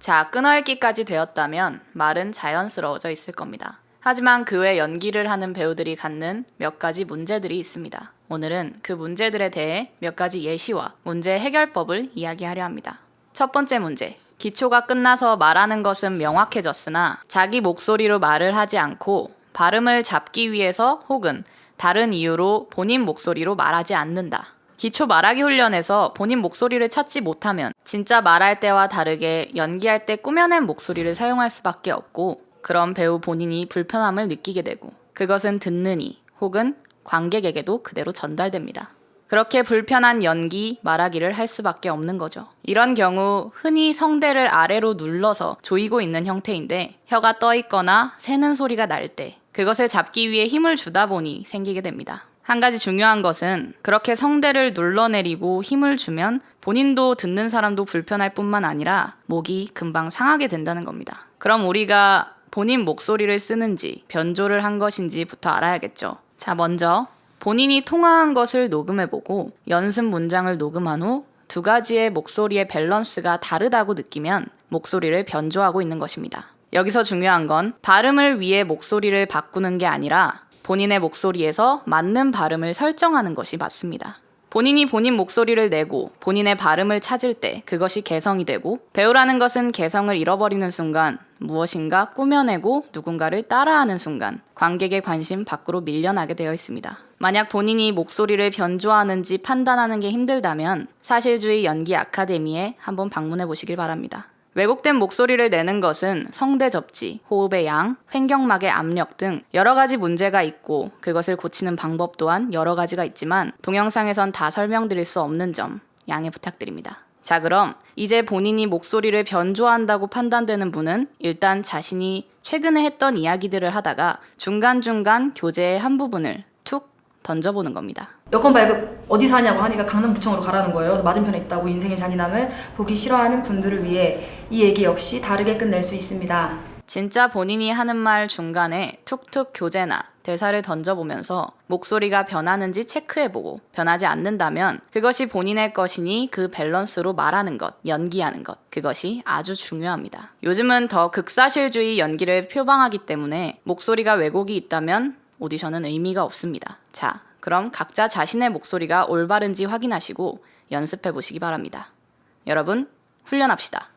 자, 끊어읽기까지 되었다면 말은 자연스러워져 있을 겁니다. 하지만 그 외 연기를 하는 배우들이 갖는 몇 가지 문제들이 있습니다. 오늘은 그 문제들에 대해 몇 가지 예시와 문제 해결법을 이야기하려 합니다. 첫 번째 문제. 기초가 끝나서 말하는 것은 명확해졌으나 자기 목소리로 말을 하지 않고 발음을 잡기 위해서 혹은 다른 이유로 본인 목소리로 말하지 않는다. 기초 말하기 훈련에서 본인 목소리를 찾지 못하면 진짜 말할 때와 다르게 연기할 때 꾸며낸 목소리를 사용할 수밖에 없고 그런 배우 본인이 불편함을 느끼게 되고 그것은 듣는 이 혹은 관객에게도 그대로 전달됩니다. 그렇게 불편한 연기, 말하기를 할 수밖에 없는 거죠. 이런 경우 흔히 성대를 아래로 눌러서 조이고 있는 형태인데 혀가 떠 있거나 새는 소리가 날 때 그것을 잡기 위해 힘을 주다 보니 생기게 됩니다. 한 가지 중요한 것은 그렇게 성대를 눌러내리고 힘을 주면 본인도 듣는 사람도 불편할 뿐만 아니라 목이 금방 상하게 된다는 겁니다. 그럼 우리가 본인 목소리를 쓰는지 변조를 한 것인지부터 알아야겠죠. 자, 먼저 본인이 통화한 것을 녹음해보고 연습 문장을 녹음한 후 두 가지의 목소리의 밸런스가 다르다고 느끼면 목소리를 변조하고 있는 것입니다. 여기서 중요한 건 발음을 위해 목소리를 바꾸는 게 아니라 본인의 목소리에서 맞는 발음을 설정하는 것이 맞습니다. 본인이 본인 목소리를 내고 본인의 발음을 찾을 때 그것이 개성이 되고 배우라는 것은 개성을 잃어버리는 순간 무엇인가 꾸며내고 누군가를 따라하는 순간 관객의 관심 밖으로 밀려나게 되어 있습니다. 만약 본인이 목소리를 변조하는지 판단하는 게 힘들다면 사실주의 연기 아카데미에 한번 방문해 보시길 바랍니다. 왜곡된 목소리를 내는 것은 성대 접지, 호흡의 양, 횡격막의 압력 등 여러 가지 문제가 있고 그것을 고치는 방법 또한 여러 가지가 있지만 동영상에선 다 설명드릴 수 없는 점 양해 부탁드립니다. 자, 그럼 이제 본인이 목소리를 변조한다고 판단되는 분은 일단 자신이 최근에 했던 이야기들을 하다가 중간중간 교재의 한 부분을 툭 던져보는 겁니다. 여권 발급 어디서 하냐고 하니까 강남구청으로 가라는 거예요. 맞은편에 있다고. 인생의 잔인함을 보기 싫어하는 분들을 위해 이 얘기 역시 다르게 끝낼 수 있습니다. 진짜 본인이 하는 말 중간에 툭툭 교재나 대사를 던져보면서 목소리가 변하는지 체크해보고 변하지 않는다면 그것이 본인의 것이니 그 밸런스로 말하는 것, 연기하는 것, 그것이 아주 중요합니다. 요즘은 더 극사실주의 연기를 표방하기 때문에 목소리가 왜곡이 있다면 오디션은 의미가 없습니다. 자, 그럼 각자 자신의 목소리가 올바른지 확인하시고 연습해 보시기 바랍니다. 여러분, 훈련합시다.